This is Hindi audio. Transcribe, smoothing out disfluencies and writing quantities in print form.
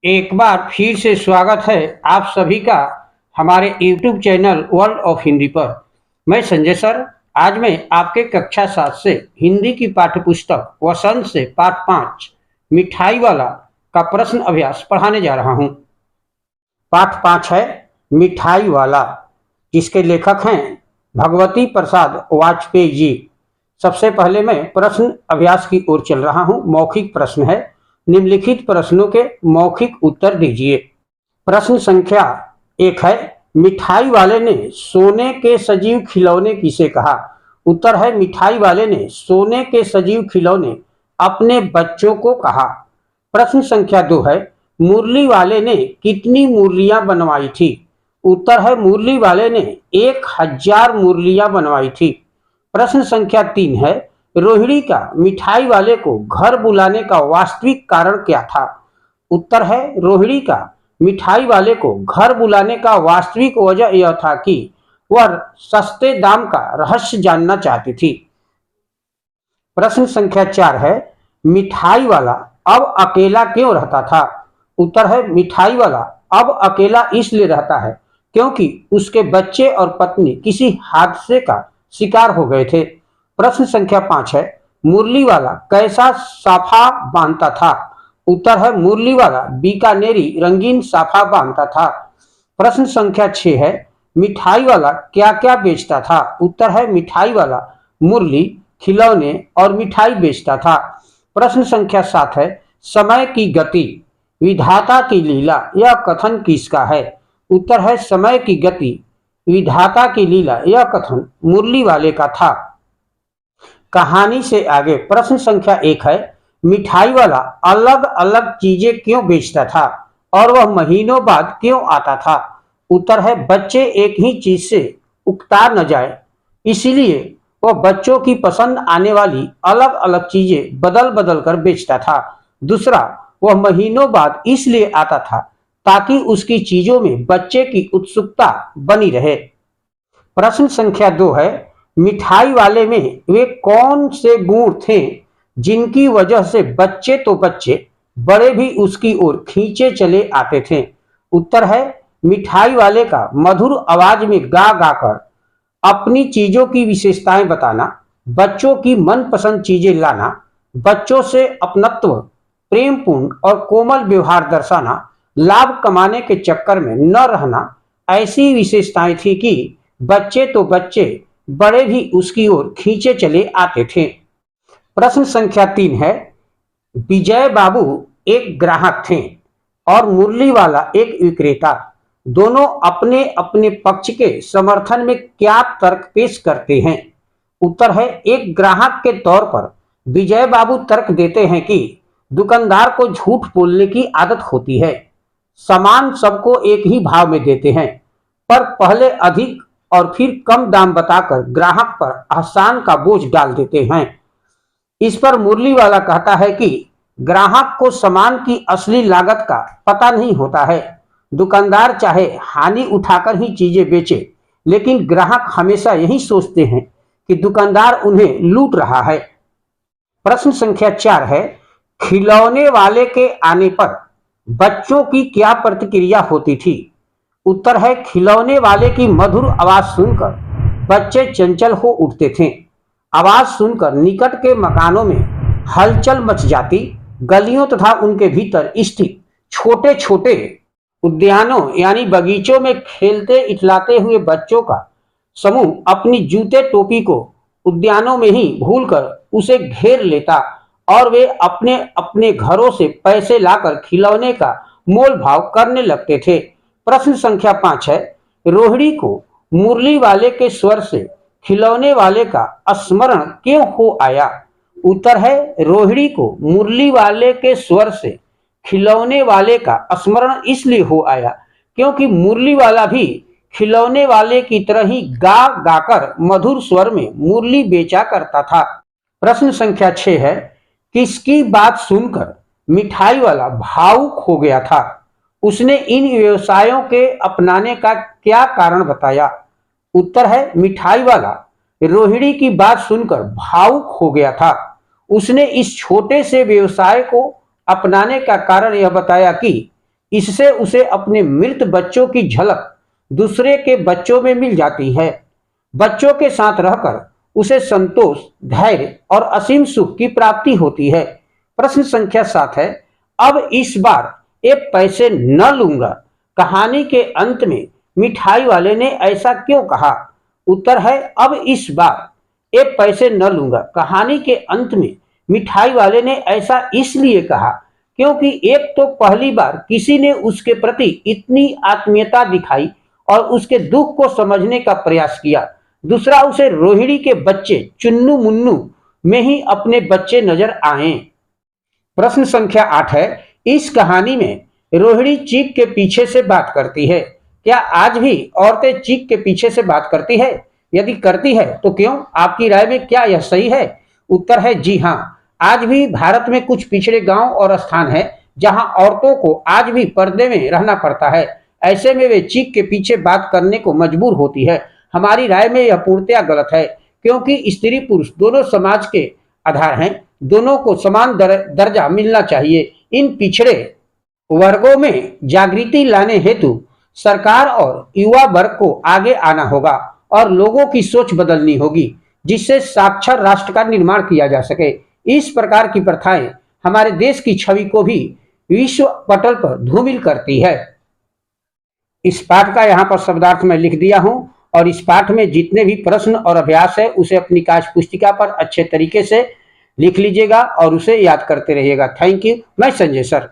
एक बार फिर से स्वागत है आप सभी का हमारे YouTube channel world of Hindi पर। मैं संजय सर आज मैं आपके कक्षा 7 से हिंदी की पाठ्य पुस्तक वसंत से पाठ 5 मिठाई वाला का प्रश्न अभ्यास पढ़ाने जा रहा हूं। पाठ 5 है मिठाई वाला, जिसके लेखक हैं भगवती प्रसाद वाजपेयी जी। सबसे पहले मैं प्रश्न अभ्यास की ओर चल रहा हूं। मौखिक प्रश्न है, निम्नलिखित प्रश्नों के मौखिक उत्तर दीजिए। प्रश्न संख्या 1 है, मिठाई वाले ने सोने के सजीव खिलौने किसे कहा? उत्तर है, मिठाई वाले ने सोने के सजीव खिलौने अपने बच्चों को कहा। प्रश्न संख्या 2 है, मुरली वाले ने कितनी मुरलियां बनवाई थी? उत्तर है, मुरली वाले ने 1000 मुरलियां बनवाई थी। प्रश्न संख्या 3 है, रोहिणी का मिठाई वाले को घर बुलाने का वास्तविक कारण क्या था? उत्तर है, रोहिणी का मिठाई वाले को घर बुलाने का वास्तविक वजह यह था कि वह सस्ते दाम का रहस्य जानना चाहती थी। प्रश्न संख्या 4 है, मिठाई वाला अब अकेला क्यों रहता था? उत्तर है, मिठाई वाला अब अकेला इसलिए रहता है क्योंकि उसके बच्चे और पत्नी किसी हादसे का शिकार हो गए थे। प्रश्न संख्या 5 है, मुरली वाला कैसा साफा बांधता था? उत्तर है, मुरली वाला बीकानेरी रंगीन साफा बांधता था। प्रश्न संख्या 6 है, मिठाई वाला क्या क्या बेचता था? उत्तर है, मिठाई वाला मुरली, खिलौने और मिठाई बेचता था। प्रश्न संख्या 7 है, समय की गति विधाता की लीला, यह कथन किसका है? उत्तर है, समय की गति विधाता की लीला, यह कथन मुरली वाले का था। कहानी से आगे प्रश्न संख्या 1 है, मिठाई वाला अलग अलग चीजें क्यों बेचता था और वह महीनों बाद क्यों आता था? उत्तर है, बच्चे एक ही चीज से उकता न जाए इसीलिए वह बच्चों की पसंद आने वाली अलग अलग चीजें बदल बदल कर बेचता था। दूसरा, वह महीनों बाद इसलिए आता था ताकि उसकी चीजों में बच्चे की उत्सुकता बनी रहे। प्रश्न संख्या 2 है, मिठाई वाले में वे कौन से गुण थे जिनकी वजह से बच्चे तो बच्चे बड़े भी उसकी ओर खींचे चले आते थे? उत्तर है, मिठाई वाले का मधुर आवाज में गा गाकर अपनी चीजों की विशेषताएं बताना, बच्चों की मनपसंद चीजें लाना, बच्चों से अपनत्व, प्रेमपूर्ण और कोमल व्यवहार दर्शाना, लाभ कमाने के चक्कर में न रहना, ऐसी विशेषताएं थी कि बच्चे तो बच्चे बड़े भी उसकी ओर खींचे चले आते थे। प्रश्न संख्या 3 है, विजय बाबू एक ग्राहक थे और मुरली वाला एक विक्रेता। दोनों अपने अपने पक्ष के समर्थन में क्या तर्क पेश करते हैं? उत्तर है, एक ग्राहक के तौर पर विजय बाबू तर्क देते हैं कि दुकानदार को झूठ बोलने की आदत होती है। सामान सबको एक ही भाव में देते हैं, पर पहले अधिक और फिर कम दाम बताकर ग्राहक पर आसान का बोझ डाल देते हैं। इस पर मुरली वाला कहता है कि ग्राहक को सामान की असली लागत का पता नहीं होता है। दुकानदार चाहे हानि उठाकर ही चीजें बेचे, लेकिन ग्राहक हमेशा यही सोचते हैं कि दुकानदार उन्हें लूट रहा है। प्रश्न संख्या 4 है, खिलौने वाले के आने पर बच्चों की क्या प्रतिक्रिया होती थी? उत्तर है, खिलौने वाले की मधुर आवाज सुनकर बच्चे चंचल हो उठते थे। आवाज सुनकर निकट के मकानों में हलचल मच जाती। गलियों तथा उनके भीतर स्थित छोटे छोटे उद्यानों यानी बगीचों में खेलते इठलाते हुए बच्चों का समूह अपनी जूते टोपी को उद्यानों में ही भूलकर उसे घेर लेता और वे अपने अपने घरों से पैसे लाकर खिलौने का मोल भाव करने लगते थे। प्रश्न संख्या 5 है, रोहिणी को मुरली वाले के स्वर से खिलौने वाले का स्मरण क्यों हो आया? उत्तर है, रोहिणी को मुरली वाले के स्वर से खिलौने वाले का स्मरण इसलिए हो आया क्योंकि मुरली वाला भी खिलौने वाले की तरह ही गा गाकर मधुर स्वर में मुरली बेचा करता था। प्रश्न संख्या 6 है, किसकी बात सुनकर मिठाई वाला भावुक हो गया था? उसने इन व्यवसायों के अपनाने का क्या कारण बताया? उत्तर है, मिठाई वाला रोहिणी की बात सुनकर भावुक हो गया था। उसने इस छोटे से व्यवसाय को अपनाने का कारण यह बताया कि इससे उसे अपने मृत बच्चों की झलक दूसरे के बच्चों में मिल जाती है। बच्चों के साथ रहकर उसे संतोष, धैर्य और असीम सुख की प्राप्ति होती है। प्रश्न संख्या 7 है, अब इस बार ये पैसे न लूंगा, कहानी के अंत में मिठाई वाले ने ऐसा क्यों कहा? उत्तर है, अब इस बार ये पैसे न लूंगा, कहानी के अंत में मिठाई वाले ने ऐसा इसलिए कहा क्योंकि एक तो पहली बार किसी ने उसके प्रति इतनी आत्मीयता दिखाई और उसके दुख को समझने का प्रयास किया। दूसरा, उसे रोहिणी के बच्चे चुन्नू मुन्नू में ही अपने बच्चे नजर आए। प्रश्न संख्या 8 है, इस कहानी में रोहिणी चीख के पीछे से बात करती है। क्या आज भी औरतें चीख के पीछे से बात करती है? यदि करती है तो क्यों? आपकी राय में क्या यह सही है? उत्तर है जी हाँ। आज भी भारत में कुछ पिछड़े गांव और स्थान है जहां औरतों को आज भी पर्दे में रहना पड़ता है। ऐसे में वे चीख के पीछे बात करने को मजबूर होती है। हमारी राय में यह पूर्णतया गलत है, क्योंकि स्त्री पुरुष दोनों समाज के आधार हैं। दोनों को समान दर्जा मिलना चाहिए। इन पिछड़े वर्गों में जागृति लाने हेतु सरकार और युवा वर्ग को आगे आना होगा और लोगों की सोच बदलनी होगी, जिससे साक्षर राष्ट्र का निर्माण किया जा सके। इस प्रकार की प्रथाएं हमारे देश की छवि को भी विश्व पटल पर धूमिल करती है। इस पाठ का यहाँ पर शब्दार्थ मैं लिख दिया हूँ और इस पाठ में जितने भी प्रश्न और अभ्यास है उसे अपनी कार्य पुस्तिका पर अच्छे तरीके से लिख लीजिएगा और उसे याद करते रहिएगा। Thank you. मैं संजय सर।